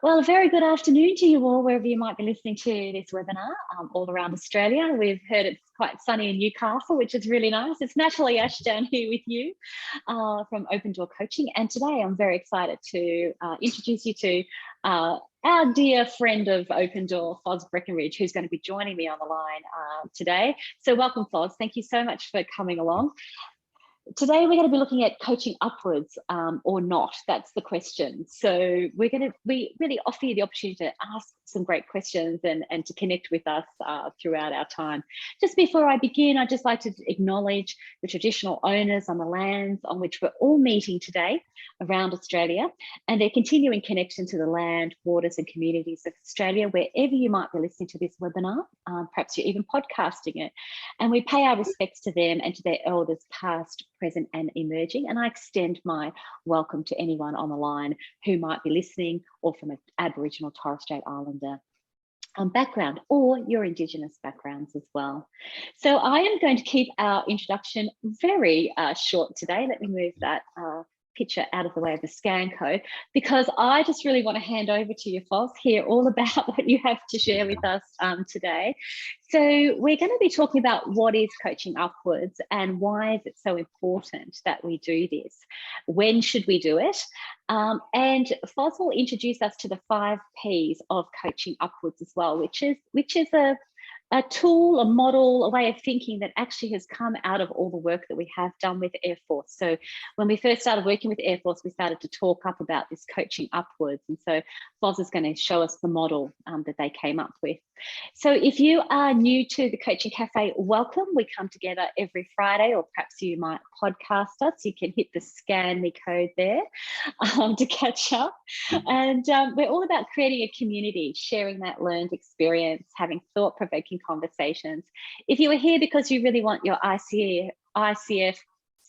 Well, a very good afternoon to you all, wherever you might be listening to this webinar, all around Australia. We've heard it's quite sunny in Newcastle, which is really nice. It's Natalie Ashdown here with you from Open Door Coaching. And today I'm very excited to introduce you to our dear friend of Open Door, Foz Breckenridge, who's going to be joining me on the line today. So welcome, Foz. Thank you so much for coming along. Today, we're going to be looking at coaching upwards or not. That's the question. So we really offer you the opportunity to ask some great questions and to connect with us throughout our time. Just before I begin, I'd just like to acknowledge the traditional owners on the lands on which we're all meeting today around Australia and their continuing connection to the land, waters and communities of Australia, wherever you might be listening to this webinar. Perhaps you're even podcasting it. And we pay our respects to them and to their elders past, present and emerging. And I extend my welcome to anyone on the line who might be listening or from an Aboriginal Torres Strait Islander background or your Indigenous backgrounds as well. So I am going to keep our introduction very short today. Let me move that picture out of the way of the scan code, because I just really want to hand over to you, Foz, hear all about what you have to share with us today. So we're going to be talking about what is coaching upwards and why is it so important that we do this? When should we do it? And Foz will introduce us to the 5 Ps of coaching upwards as well, which is a tool, a model, a way of thinking that actually has come out of all the work that we have done with Air Force. So when we first started working with Air Force, we started to talk up about this coaching upwards. And so Foz is going to show us the model that they came up with. So if you are new to the Coaching Cafe, welcome. We come together every Friday, or perhaps you might podcast us. You can hit the scan me code there to catch up. And we're all about creating a community, sharing that learned experience, having thought-provoking conversations. If you are here because you really want your ICF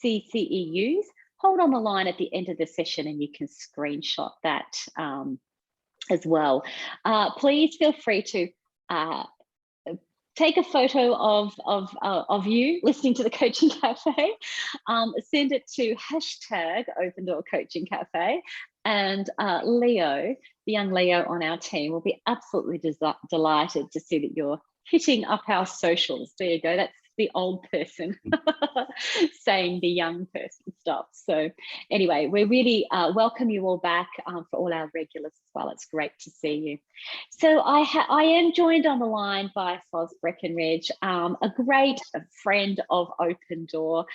CCEUs, hold on the line at the end of the session and you can screenshot that as well. Please feel free to take a photo of you listening to the Coaching Cafe, send it to hashtag Open Door Coaching Cafe, and Leo, the young Leo on our team, will be absolutely delighted to see that you're hitting up our socials. There you go. That's the old person saying the young person stuff. So anyway, we really welcome you all back for all our regulars as well. It's great to see you. So I am joined on the line by Foz Breckenridge, a great friend of Open Door.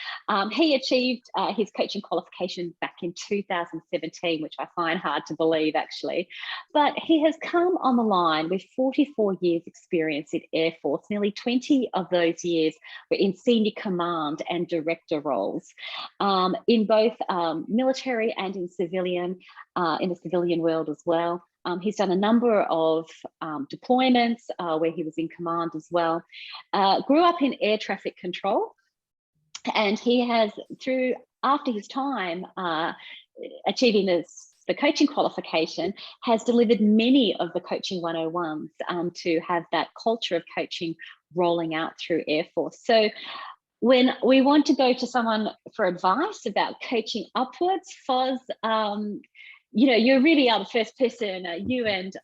He achieved his coaching qualification back in 2017, which I find hard to believe actually. But he has come on the line with 44 years experience in Air Force. Nearly 20 of those years were in senior command and director roles in both military and in the civilian world as well. He's done a number of deployments where he was in command as well. Grew up in air traffic control, and he has, after his time achieving the coaching qualification, has delivered many of the coaching 101s to have that culture of coaching rolling out through Air Force. So when we want to go to someone for advice about coaching upwards, Foz, you know, you really are the first person, you and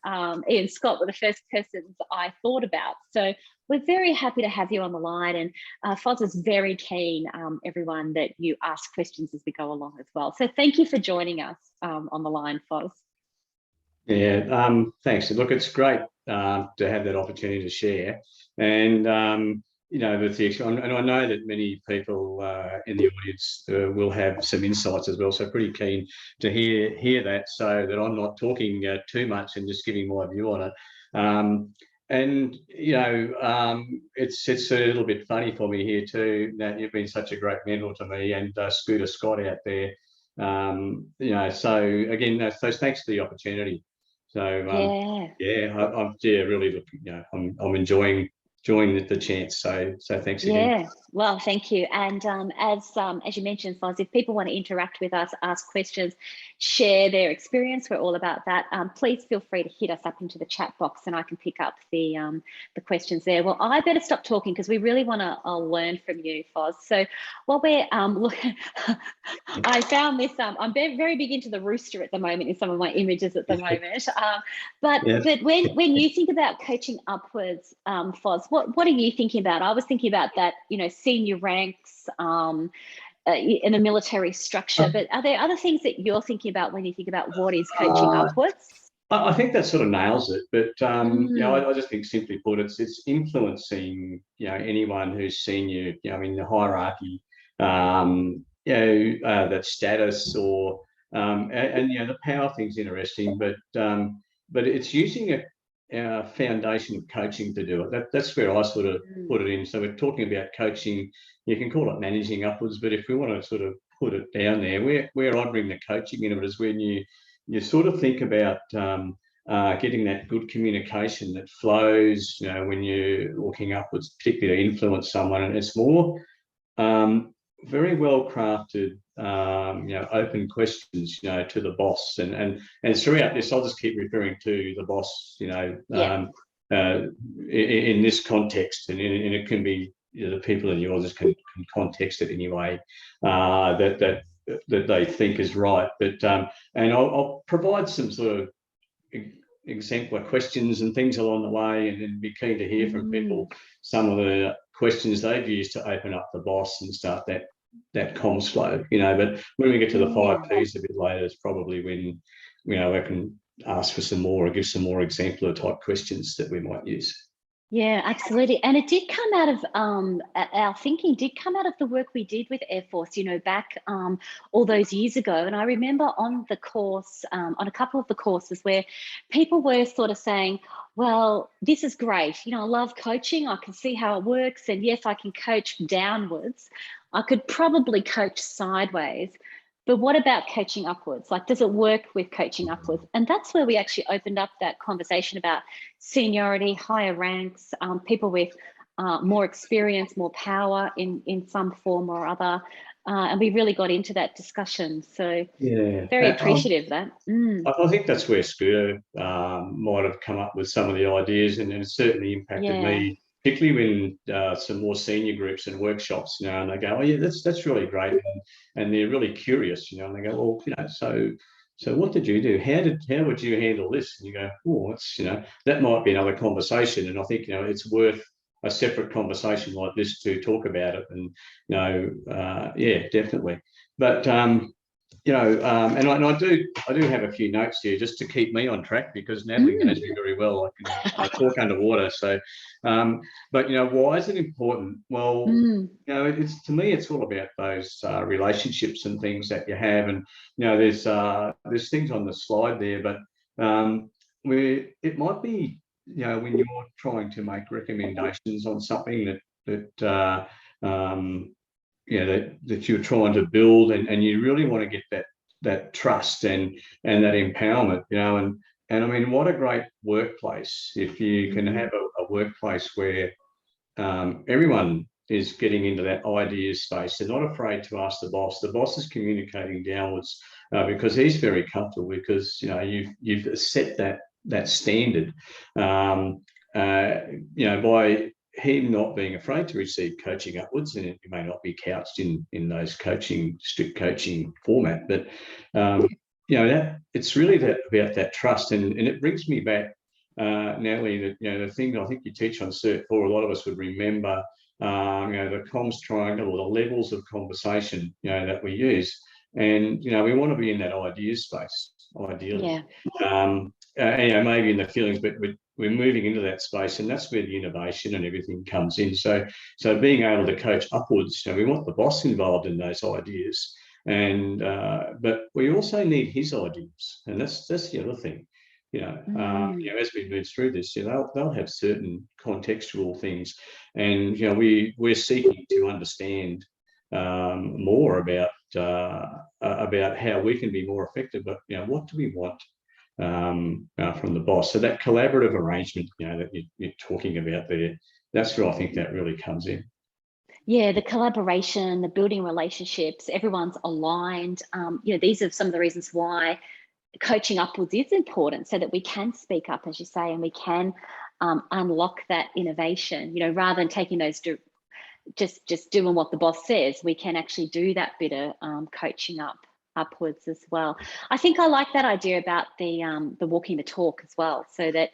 Ian Scott were the first persons I thought about. So we're very happy to have you on the line, and Foz is very keen, everyone, that you ask questions as we go along as well. So thank you for joining us on the line, Foz. Yeah, thanks. Look, it's great to have that opportunity to share. And, you know, and I know that many people in the audience will have some insights as well. So pretty keen to hear that, so that I'm not talking too much and just giving my view on it. And, you know, it's a little bit funny for me here too, that you've been such a great mentor to me, and Scooter Scott out there. You know, so again, so thanks for the opportunity. So yeah, I'm really looking. You know, I'm enjoying the chance. So thanks again. Yeah, well, thank you. And as you mentioned, Foz, if people want to interact with us, ask questions, share their experience. We're all about that. Please feel free to hit us up into the chat box, and I can pick up the questions there. Well, I better stop talking because we really want to learn from you, Foz. So while we're looking, I found this. I'm very big into the rooster at the moment in some of my images at the moment. But when you think about coaching upwards, Foz, what are you thinking about? I was thinking about that, senior ranks in a military structure, but are there other things that you're thinking about when you think about what is coaching upwards? I think that sort of nails it, but I just think, simply put, it's influencing anyone who's senior, in the hierarchy, that status, or and the power thing's interesting, but it's using a foundation of coaching to do it. That's where I sort of put it in. So we're talking about coaching. You can call it managing upwards, but if we want to sort of put it down there, where I bring the coaching into it is when you sort of think about getting that good communication that flows, when you're walking upwards, particularly to influence someone. And it's more very well crafted, open questions, to the boss. And throughout this, I'll just keep referring to the boss, in this context, and it can be the people in yours can context it anyway that they think is right. But and I'll provide some sort of exemplar questions and things along the way, and then be keen to hear from people some of the questions they've used to open up the boss and start that comms flow. But when we get to the 5 Ps a bit later, it's probably when I can ask for some more, or give some more exemplar type questions that we might use. Yeah, absolutely. And it did come out of our thinking did come out of the work we did with Air Force, back all those years ago. And I remember on the course, on a couple of the courses, where people were sort of saying, well, this is great. I love coaching. I can see how it works. And yes, I can coach downwards. I could probably coach sideways. But what about coaching upwards? Like, does it work with coaching upwards? And that's where we actually opened up that conversation about seniority, higher ranks, people with more experience, more power in some form or other. And we really got into that discussion. So very appreciative of that. I think that's where Scooter might have come up with some of the ideas, and it certainly impacted me, particularly when some more senior groups and workshops, and they go, oh yeah, that's really great, and they're really curious, and they go, well, so what did you do? How would you handle this? And you go, oh, it's that might be another conversation, and I think it's worth a separate conversation like this to talk about it, and yeah, definitely. But and I do have a few notes here just to keep me on track, because Natalie knows me very well. I talk underwater. So, but why is it important? Well, it's, to me, it's all about those relationships and things that you have. And there's things on the slide there, but it might be when you're trying to make recommendations on something that you're trying to build, and you really want to get that trust and that empowerment, and I mean, what a great workplace if you can have a workplace where everyone is getting into that idea space. They're not afraid to ask the boss. The boss is communicating downwards because he's very comfortable, because you've set that standard, by him not being afraid to receive coaching upwards. And it may not be couched in those strict coaching format, but that it's really about that trust. And it brings me back, Natalie, that the thing I think you teach on Cert 4, a lot of us would remember, the comms triangle, or the levels of conversation that we use. And we want to be in that idea space, ideally. Maybe in the feelings, but we're moving into that space, and that's where the innovation and everything comes in. So being able to coach upwards, we want the boss involved in those ideas, and but we also need his ideas, and that's the other thing. As we move through this, they'll have certain contextual things, and we're seeking to understand more about how we can be more effective. But what do we want from the boss? So that collaborative arrangement, that you're talking about there, that's where I think that really comes in. Yeah, the collaboration, the building relationships, everyone's aligned. These are some of the reasons why coaching upwards is important, so that we can speak up, as you say, and we can unlock that innovation. Rather than taking those just doing what the boss says, we can actually do that bit of coaching upwards as well. I think I like that idea about the walking the talk as well, so that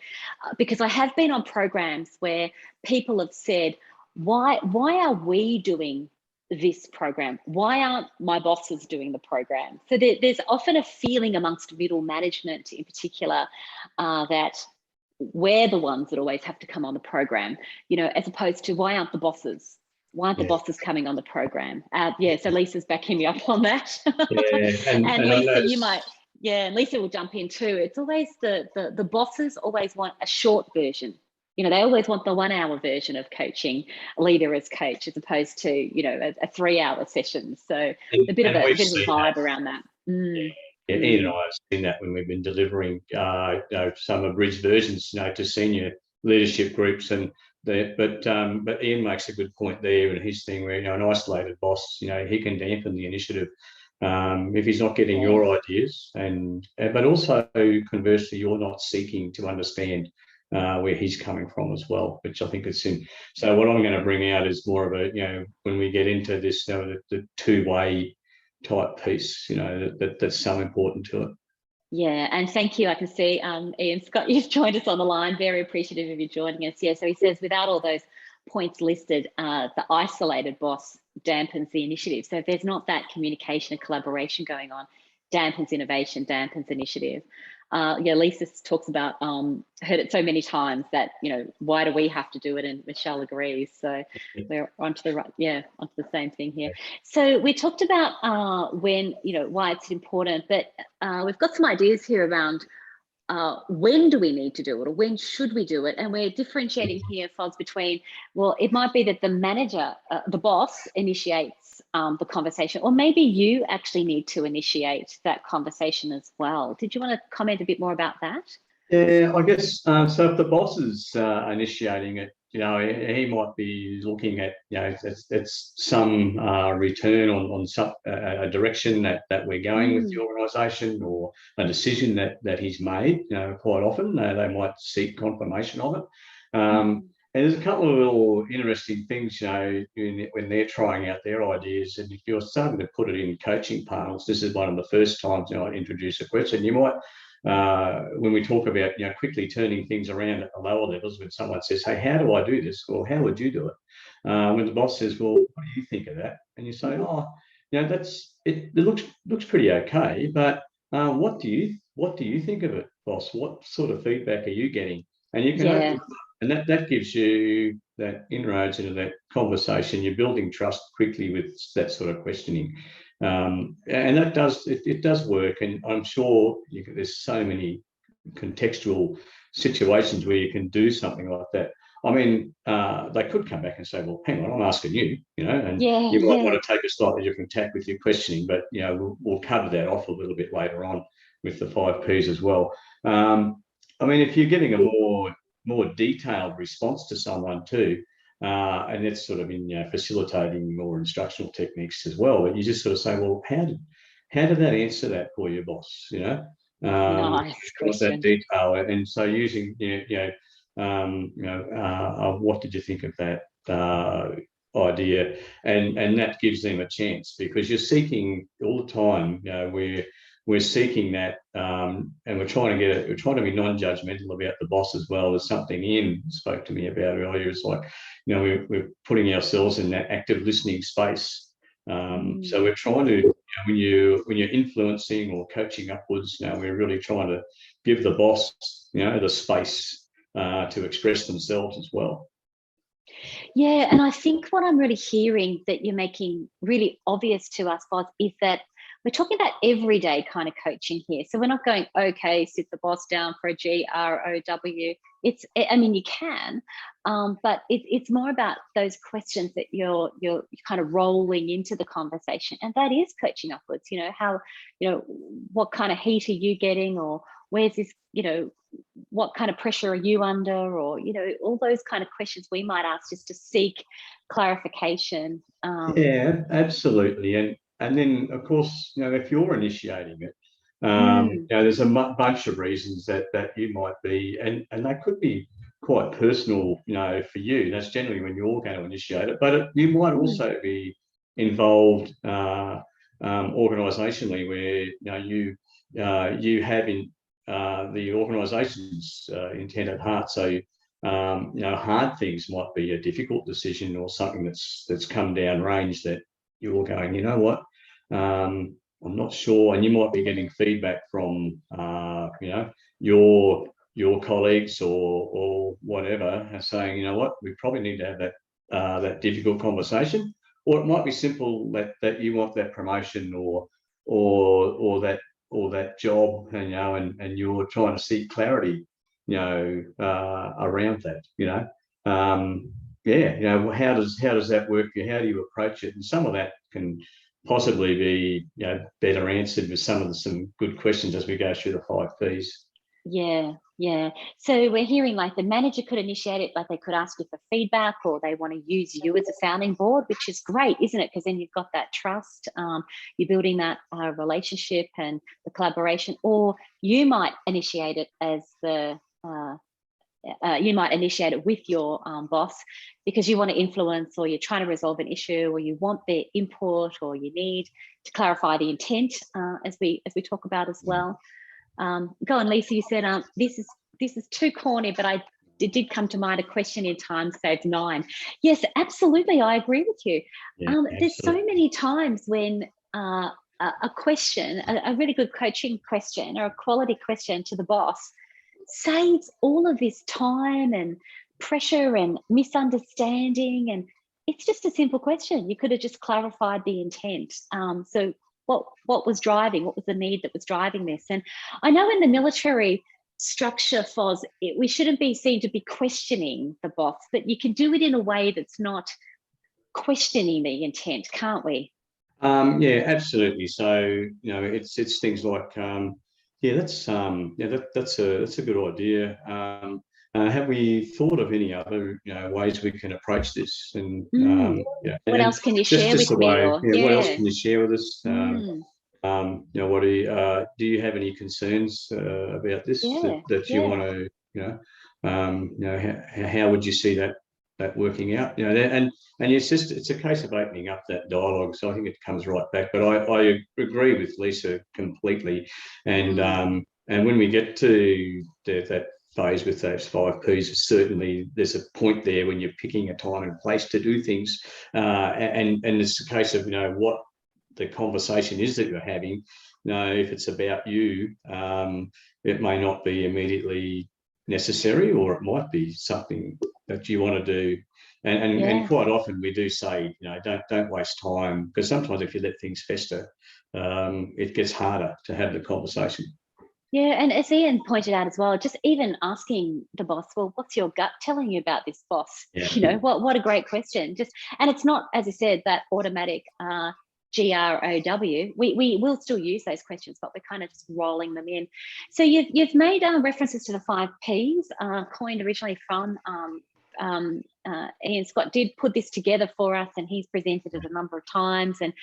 because I have been on programs where people have said, why are we doing this program? Why aren't my bosses doing the program? So there's often a feeling amongst middle management in particular that we're the ones that always have to come on the program, as opposed to why aren't the bosses? Why aren't the bosses coming on the program? So Lisa's backing me up on that. Yeah, and Lisa, you might, and Lisa will jump in too. It's always the bosses always want a short version. They always want the 1 hour version of coaching, leader as coach, as opposed to, a 3 hour session. So a bit of a vibe around that. Yeah, Ian and I have seen that when we've been delivering some abridged versions, to senior leadership groups, but Ian makes a good point there in his thing where an isolated boss, he can dampen the initiative if he's not getting your ideas, but also conversely, you're not seeking to understand where he's coming from as well, which I think is in. So what I'm going to bring out is more of a, when we get into this, the two-way type piece, that's so important to it. Yeah, and thank you. I can see Ian Scott, you've joined us on the line. Very appreciative of you joining us. Yeah, so he says without all those points listed, the isolated boss dampens the initiative. So if there's not that communication and collaboration going on, dampens innovation, dampens initiative. Lisa talks about, heard it so many times that, why do we have to do it? And Michelle agrees. So we're onto the same thing here. So we talked about when, why it's important, but we've got some ideas here around when do we need to do it, or when should we do it? And we're differentiating here, Foz, between, well, it might be that the manager, the boss initiates the conversation, or maybe you actually need to initiate that conversation as well. Did you want to comment a bit more about that? Yeah, I guess so. If the boss is initiating it, he might be looking at, it's some return on some a direction that we're going with the organisation, or a decision that he's made. Quite often they might seek confirmation of it. And there's a couple of little interesting things, when they're trying out their ideas. And if you're starting to put it in coaching panels, this is one of the first times I introduce a question. You might. When we talk about quickly turning things around at the lower levels, when someone says, "Hey, how do I do this?" Well, how would you do it? When the boss says, "Well, what do you think of that?" And you say, "Oh, that's it. It looks pretty okay, but what do you think of it, boss? What sort of feedback are you getting?" And you can, and that gives you that inroads into that conversation. You're building trust quickly with that sort of questioning. And that does work, and I'm sure there's so many contextual situations where you can do something like that. I mean, they could come back and say, "Well, hang on, I'm asking you," and you might want to take a slightly different tack with your questioning, but we'll cover that off a little bit later on with the 5 Ps as well. I mean, if you're getting a more detailed response to someone too. And it's sort of in facilitating more instructional techniques as well. But you just sort of say, well, how did that answer that for you, boss? Nice question. That detail, and so using what did you think of that idea, and that gives them a chance, because you're seeking all the time. We're seeking that, and we're trying to be non-judgmental about the boss as well. There's something Ian spoke to me about earlier. It's like, we're putting ourselves in that active listening space. So we're trying to, when you're influencing or coaching upwards, we're really trying to give the boss, the space to express themselves as well. Yeah, and I think what I'm really hearing that you're making really obvious to us, Boz, is that we're talking about everyday kind of coaching here. So we're not going, okay, sit the boss down for a GROW. I mean, you can, but it's more about those questions that you're kind of rolling into the conversation, and that is coaching upwards. How, what kind of heat are you getting, or where's this, what kind of pressure are you under, or all those kind of questions we might ask just to seek clarification. Yeah, absolutely. And then, of course, if you're initiating it, there's a bunch of reasons that you might be, and they could be quite personal, for you. That's generally when you're going to initiate it, but you might also be involved organisationally, where you have in the organisation's intent at heart. So hard things might be a difficult decision, or something that's come down range that you're going, you know what, I'm not sure, and you might be getting feedback from your colleagues or whatever, and saying, you know what, we probably need to have that difficult conversation. Or it might be simple that you want that promotion or that job, and you're trying to seek clarity, around that. How does that work? How do you approach it? And some of that can possibly be better answered with some good questions as we go through the 5 Ps. Yeah. So we're hearing like the manager could initiate it, like they could ask you for feedback, or they want to use you as a sounding board, which is great, isn't it? Because then you've got that trust, you're building that relationship and the collaboration. Or you might initiate it as you might initiate it with your boss, because you want to influence, or you're trying to resolve an issue, or you want their input, or you need to clarify the intent, as we talk about as well. Go on, Lisa. You said this is too corny, but it did come to mind, a question in time saves 9. Yes, absolutely, I agree with you. There's so many times when a question, a really good coaching question or a quality question to the boss, saves all of this time and pressure and misunderstanding. And it's just a simple question. You could have just clarified the intent. So what was driving, what was the need that was driving this? And I know in the military structure, Foz, we shouldn't be seen to be questioning the boss, but you can do it in a way that's not questioning the intent, can't we? Yeah, absolutely. So it's things like that's a good idea. Have we thought of any other ways we can approach this? And what else can you share with me? What else can you share with us? What do you have any concerns about this that you want to how would you see that working out? And it's a case of opening up that dialogue. So I think it comes right back. But I agree with Lisa completely. And when we get to that phase with those 5 Ps, certainly there's a point there when you're picking a time and place to do things, and it's a case of what the conversation is that you're having. If it's about you, it may not be immediately necessary, or it might be something that you want to do. And quite often we do say, don't waste time, because sometimes if you let things fester, it gets harder to have the conversation. Yeah, and as Ian pointed out as well, just even asking the boss, well, what's your gut telling you about this, boss? Yeah. What a great question. And it's not, as I said, that automatic GROW. We will still use those questions, but we're kind of just rolling them in. So you've made references to the 5 Ps, coined originally from Ian Scott did put this together for us, and he's presented it a number of times. And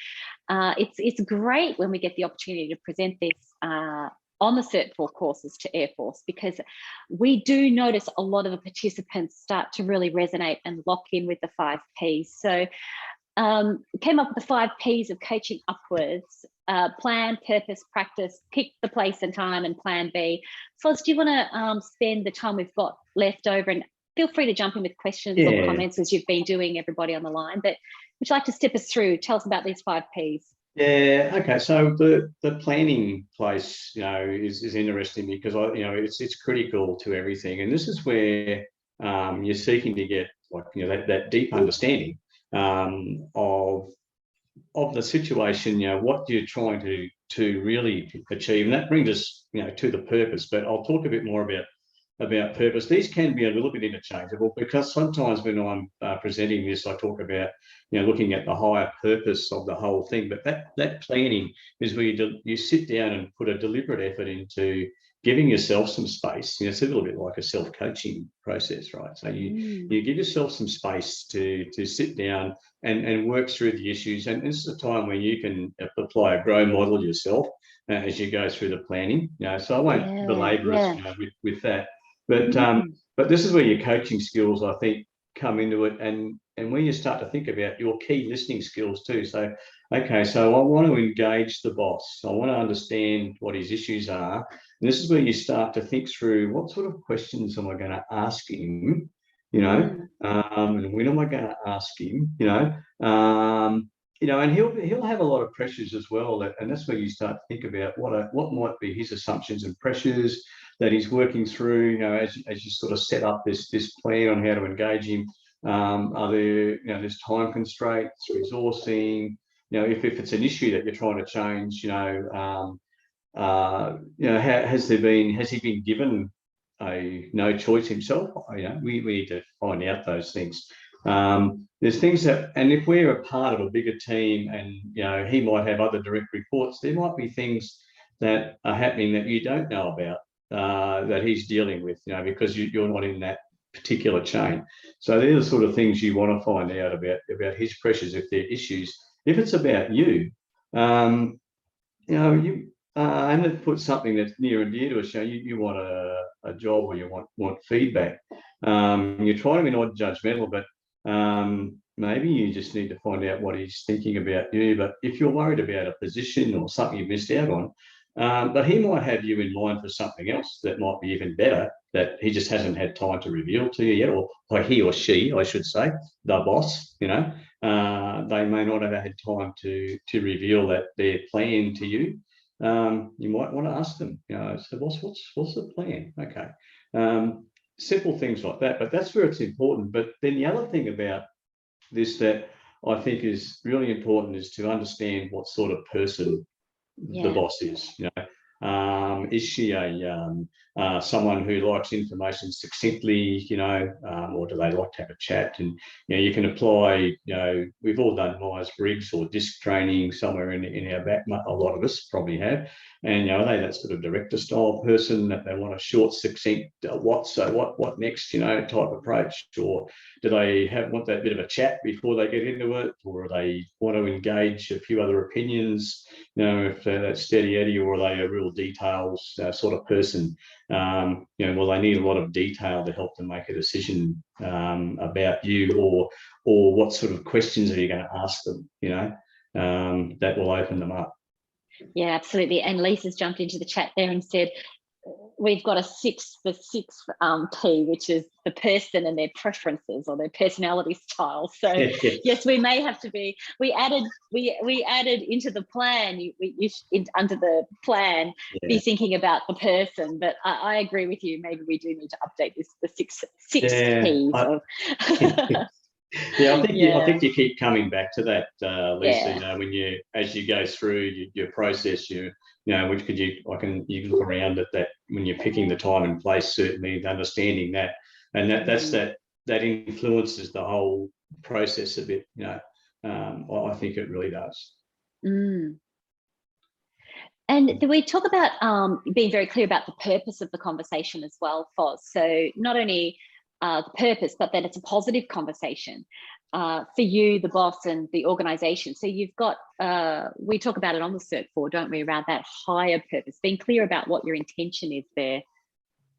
it's great when we get the opportunity to present this on the Cert 4 courses to Air Force, because we do notice a lot of the participants start to really resonate and lock in with the 5 Ps. So came up with the 5 Ps of coaching upwards: plan, purpose, practice, pick the place and time, and plan B. Foz, do you want to spend the time we've got left over, and feel free to jump in with questions or comments as you've been doing, everybody on the line, but would you like to step us through, tell us about these 5 Ps? Yeah. Okay. So the planning place, is interesting, because it's critical to everything, and this is where you're seeking to get that deep understanding of the situation. What you're trying to really achieve, and that brings us to the purpose. But I'll talk a bit more about purpose. These can be a little bit interchangeable, because sometimes when I'm presenting this, I talk about looking at the higher purpose of the whole thing. But that planning is where you sit down and put a deliberate effort into giving yourself some space. It's a little bit like a self-coaching process, right? So you give yourself some space to sit down and work through the issues. And this is a time where you can apply a grow model yourself as you go through the planning. So I won't belabor us with that. But this is where your coaching skills, I think, come into it, and when you start to think about your key listening skills too. So, okay, so I want to engage the boss. I want to understand what his issues are. And this is where you start to think through what sort of questions am I going to ask him, and when am I going to ask him, and he'll have a lot of pressures as well. And that's where you start to think about what might be his assumptions and pressures that he's working through, as you sort of set up this plan on how to engage him. Are there, there's time constraints, resourcing, if it's an issue that you're trying to change, has he been given a no choice himself? We need to find out those things. There's things that, and if we're a part of a bigger team and, he might have other direct reports, there might be things that are happening that you don't know about, that he's dealing with, because you're not in that particular chain. So they're the sort of things you want to find out about his pressures, if they're issues. If it's about you, and it puts something that's near and dear to us. You want a job, or you want feedback. You're trying to be not judgmental, but maybe you just need to find out what he's thinking about you. But if you're worried about a position or something you missed out on, but he might have you in mind for something else that might be even better, that he just hasn't had time to reveal to you yet, or he or she, I should say, the boss, they may not have had time to reveal their plan to you. You might want to ask them, so what's the plan? Okay. Simple things like that, but that's where it's important. But then the other thing about this that I think is really important is to understand what sort of person the boss is. Is she someone who likes information succinctly, or do they like to have a chat? And you can apply. We've all done Myers-Briggs or DISC training somewhere in our back. A lot of us probably have. And are they that sort of director style person that they want a short, succinct what next, type approach, or do they want that bit of a chat before they get into it, or they want to engage a few other opinions, if they're that steady Eddie, or are they a real details sort of person? Well, they need a lot of detail to help them make a decision about you, or what sort of questions are you going to ask them, that will open them up. Yeah, absolutely. And Lisa's jumped into the chat there and said, we've got the sixth P, which is the person and their preferences or their personality style. So yes, we may have to be. We added into the plan. Under the plan, be thinking about the person. But I agree with you. Maybe we do need to update the six Ps. I think you keep coming back to that, Lisa. When as you go through your process, you can look around at that when you're picking the time and place, certainly understanding that, and that influences the whole process a bit. I think it really does. And we talk about being very clear about the purpose of the conversation as well, Foz. So not only the purpose, but that it's a positive conversation for you, the boss, and the organisation. So you've got, we talk about it on the Cert 4, don't we, around that higher purpose, being clear about what your intention is there.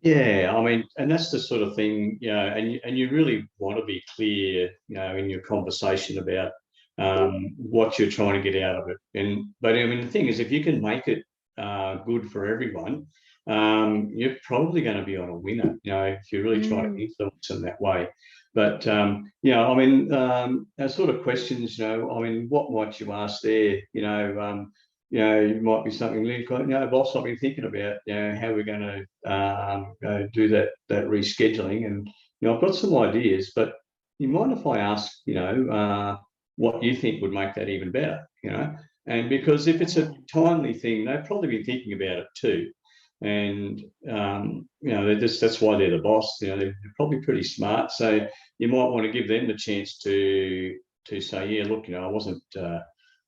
Yeah, I mean, and that's the sort of thing, and you really want to be clear, in your conversation about what you're trying to get out of it. But I mean, the thing is, if you can make it good for everyone, you're probably going to be on a winner, if you're really trying to influence them that way. But, I mean, those sort of questions, I mean, what might you ask there? It might be something like, boss, I've been thinking about, how we're going to do that rescheduling. And, I've got some ideas, but you mind if I ask, what you think would make that even better, And because if it's a timely thing, they've probably been thinking about it too. And that's why they're the boss. They're probably pretty smart. So you might want to give them the chance to to say, yeah, look, I wasn't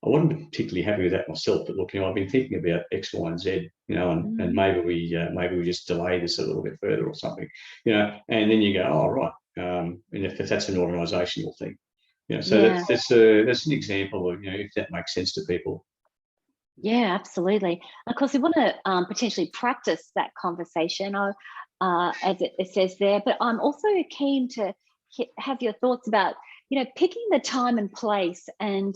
particularly happy with that myself, but look, I've been thinking about X, Y, and Z, and maybe we just delay this a little bit further or something, and then you go, oh, right, and if that's an organisational thing, so that's an example of, if that makes sense to people. Yeah, absolutely. Of course, we want to potentially practice that conversation, as it says there. But I'm also keen to have your thoughts about, picking the time and place. And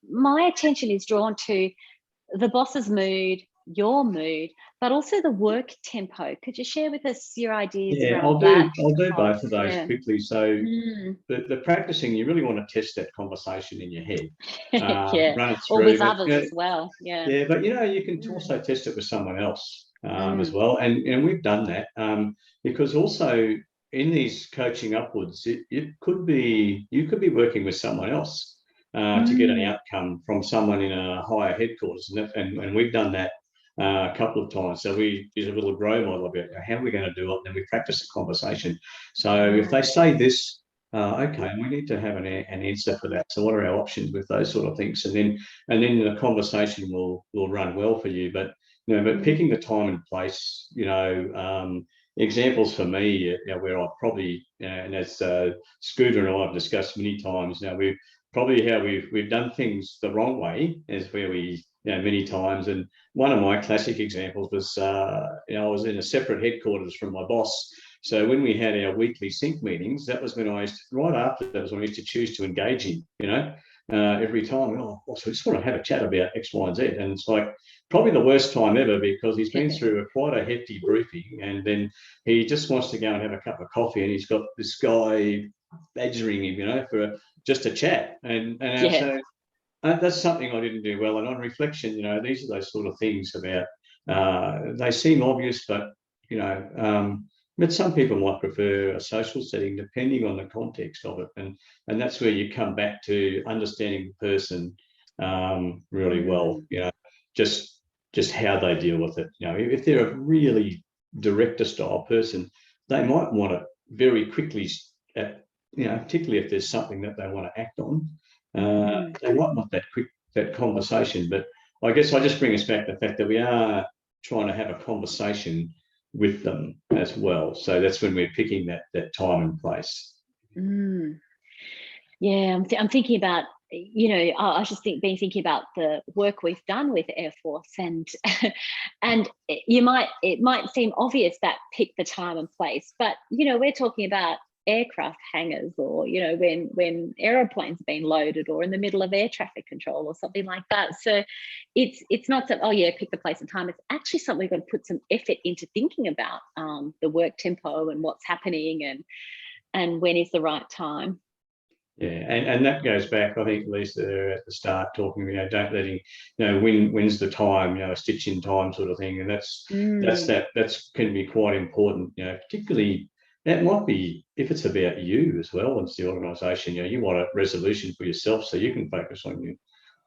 my attention is drawn to the boss's mood, your mood, but also the work tempo. Could you share with us your ideas around that? I'll do both of those quickly. So Mm. the practicing, you really want to test that conversation in your head. Yeah, run it or through. with others as well. Yeah. Yeah, but you can also test it with someone else as well. And we've done that because also in these coaching upwards, you could be working with someone else to get an outcome from someone in a higher headquarters. And we've done that a couple of times. So we use a little grow model about how we're going to do it, and then we practice a conversation. So if they say this, okay, we need to have an answer for that. So what are our options with those sort of things? And then the conversation will run well for you. But but picking the time and place, examples for me, where I probably, and as Scooter and I have discussed many times, we've done things the wrong way, is where we, many times. And one of my classic examples was, I was in a separate headquarters from my boss. So when we had our weekly sync meetings, that was when right after that was when I used to choose to engage him, every time. Oh, so I just want to have a chat about X, Y, and Z. And it's like probably the worst time ever, because he's been through quite a hefty briefing, and then he just wants to go and have a cup of coffee, and he's got this guy badgering him, for just a chat. And so that's something I didn't do well. And on reflection, these are those sort of things about, they seem obvious, but, but some people might prefer a social setting depending on the context of it. And that's where you come back to understanding the person really well, just how they deal with it. If they're a really director style person, they might want it very quickly, particularly if there's something that they want to act on. They might want that conversation. But I guess I just bring us back to the fact that we are trying to have a conversation with them as well. So that's when we're picking that time and place. Yeah, I'm thinking about, I was just thinking about the work we've done with Air Force, and it might seem obvious that pick the time and place, but we're talking about aircraft hangars, or when aeroplanes are being loaded, or in the middle of air traffic control or something like that. So it's not that, oh yeah, pick the place and time. It's actually something we've got to put some effort into thinking about, the work tempo and what's happening, and when is the right time. Yeah, and that goes back, I think, Lisa, at the start, talking, don't letting, when's the time, a stitch in time sort of thing. And that's can be quite important, particularly. That might be if it's about you as well as the organisation. You want a resolution for yourself so you can focus on your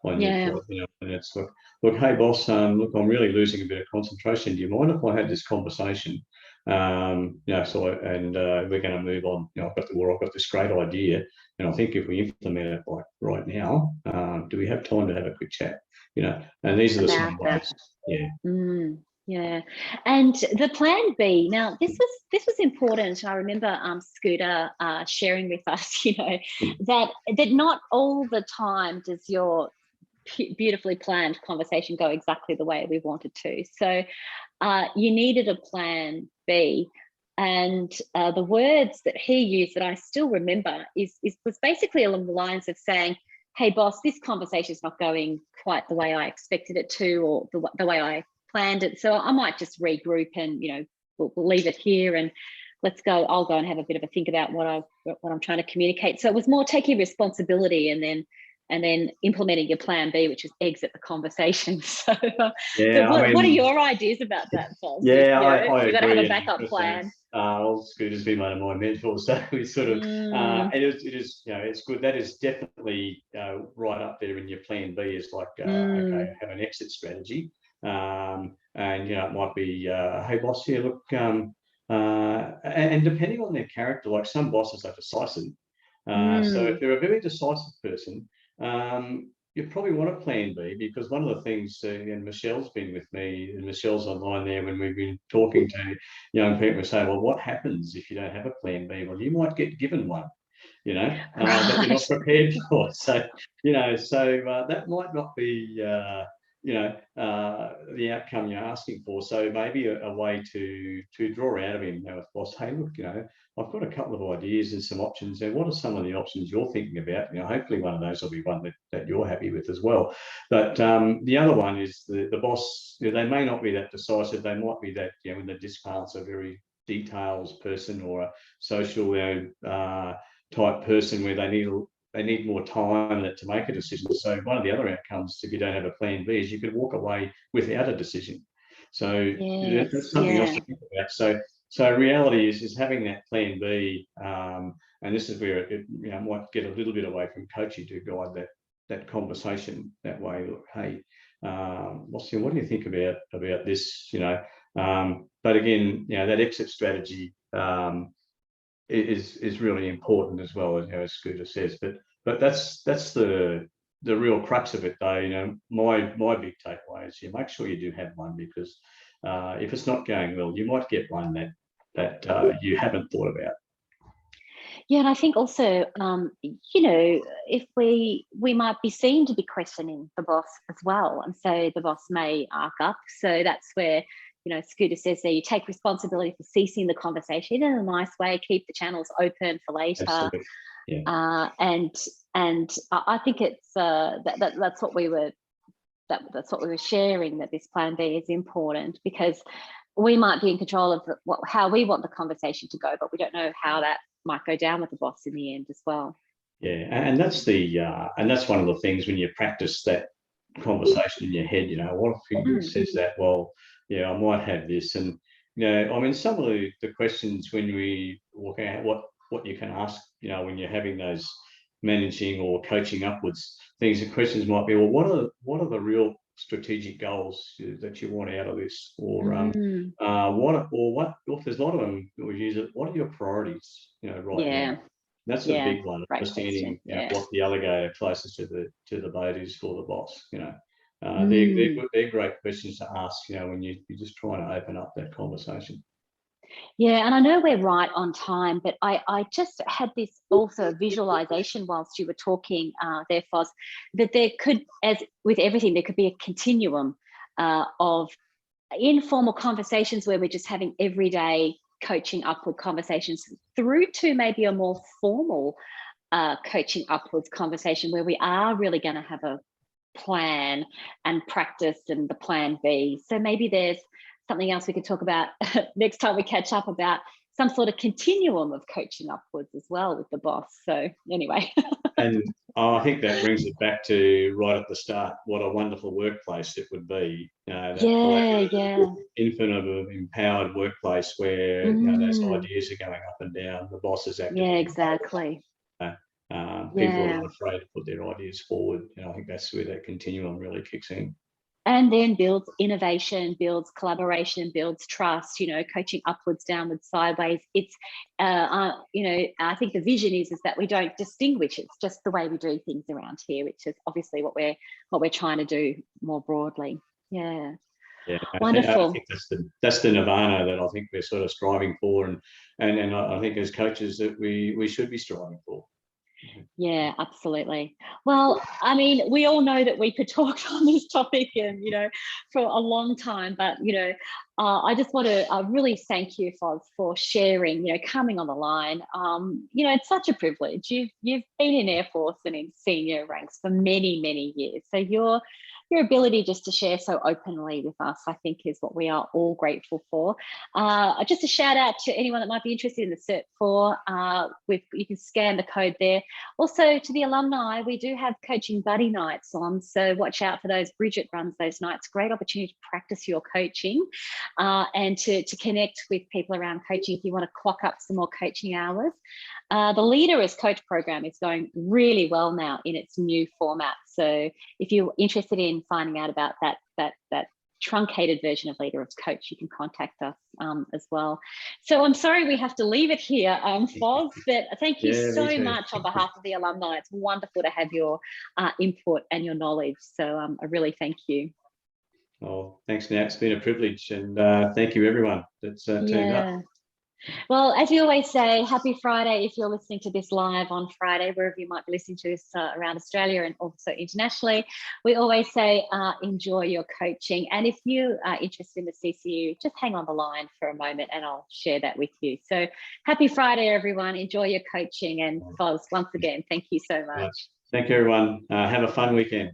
job. And it's like, look, hey boss, look, I'm really losing a bit of concentration. Do you mind if I had this conversation? We're going to move on. I've got this great idea, and I think if we implement it like right now, do we have time to have a quick chat? And these are the same ways. Yeah. Yeah, and the plan B. Now, this was important. I remember Scooter sharing with us, that not all the time does your beautifully planned conversation go exactly the way we wanted to. So you needed a plan B, and the words that he used that I still remember was basically along the lines of saying, "Hey, boss, this conversation is not going quite the way I expected it to, or the way I planned it. So I might just regroup, and we'll leave it here, and I'll go and have a bit of a think about what I'm trying to communicate." So it was more taking responsibility and then implementing your plan B, which is exit the conversation. So, what are your ideas about that, Bob? Yeah, I you've got agree. to have a backup plan. Scooter's been one of my mentors, so we sort of it is it's good. That is definitely right up there in your plan B. Is like okay, have an exit strategy. And it might be, hey boss, look, and depending on their character, like some bosses are decisive, So if you're a very decisive person, you probably want a plan B, because one of the things, and Michelle's been with me, and Michelle's online there when we've been talking to young people who say, well, what happens if you don't have a plan B? Well, you might get given one, that you're not prepared for. So, that might not be, the outcome you're asking for. So maybe a way to draw out of him, if boss, hey, look, I've got a couple of ideas and some options, and what are some of the options you're thinking about? Hopefully one of those will be one that you're happy with as well. But the other one is the boss, they may not be that decisive. They might be that, when the disc part's a very details person, or a social type person where they need more time to make a decision. So one of the other outcomes, if you don't have a plan B, is you could walk away without a decision. So that's something else to think about. So reality is having that plan B, and this is where it might get a little bit away from coaching to guide that conversation that way. Look, hey, what do you think about this? But again, that exit strategy is really important as well, as Scooter says. But that's the real crux of it, though. My big takeaway is make sure you do have one, because if it's not going well, you might get one that you haven't thought about. Yeah, and I think also, if we might be seen to be questioning the boss as well, and so the boss may arc up. So that's where, Scooter says there, you take responsibility for ceasing the conversation in a nice way, keep the channels open for later. Absolutely. Yeah. And I think it's that's what we were sharing, that this plan B is important, because we might be in control of how we want the conversation to go, but we don't know how that might go down with the boss in the end as well. Yeah, and that's that's one of the things when you practice that conversation in your head. What if he says that? Well, I might have this, and some of the questions when we walk out, what you can ask, when you're having those managing or coaching upwards things, the questions might be, well, what are the real strategic goals that you want out of this, or what if there's a lot of them, we use it, what are your priorities, right now? That's a big one, understanding what the alligator closest to the boat is for the boss. They're great questions to ask, when you're just trying to open up that conversation. Yeah, and I know we're right on time, but I just had this also visualization whilst you were talking there, Foz, that there could, as with everything, there could be a continuum of informal conversations where we're just having everyday coaching upward conversations, through to maybe a more formal coaching upwards conversation where we are really going to have a plan and practice and the plan B. So maybe there's something else we could talk about next time we catch up, about some sort of continuum of coaching upwards as well with the boss. So anyway. And I think that brings it back to right at the start, what a wonderful workplace it would be. Infinite empowered workplace where those ideas are going up and down. The boss is active. Yeah, exactly. People are not afraid to put their ideas forward, and I think that's where that continuum really kicks in. And then builds innovation, builds collaboration, builds trust, coaching upwards, downwards, sideways. It's, I think the vision is that we don't distinguish. It's just the way we do things around here, which is obviously what we're trying to do more broadly. Yeah. Yeah, wonderful. I think that's the nirvana that I think we're sort of striving for, and I think as coaches that we should be striving for. Yeah, absolutely. Well, I mean, we all know that we could talk on this topic and, for a long time, but, I just want to really thank you, Foz, for sharing, coming on the line. It's such a privilege. You've been in Air Force and in senior ranks for many, many years. So your ability just to share so openly with us, I think, is what we are all grateful for. Just a shout out to anyone that might be interested in the Cert 4. You can scan the code there. Also to the alumni, we do have coaching buddy nights on, so watch out for those. Bridget runs those nights. Great opportunity to practice your coaching and to connect with people around coaching if you want to clock up some more coaching hours. The Leader as Coach program is going really well now in its new format. So if you're interested in finding out about that truncated version of Leader of Coach, you can contact us as well. So I'm sorry we have to leave it here, Foz, but thank you Yeah, me so too. much on behalf of the alumni. It's wonderful to have your input and your knowledge. So I really thank you. Oh, thanks, Nat. It's been a privilege, and thank you, everyone that's turned up. Well, as you always say, happy Friday if you're listening to this live on Friday, wherever you might be listening to this around Australia and also internationally. We always say enjoy your coaching. And if you are interested in the CCU, just hang on the line for a moment and I'll share that with you. So happy Friday, everyone. Enjoy your coaching. And Foz, once again, thank you so much. Thank you, everyone. Have a fun weekend.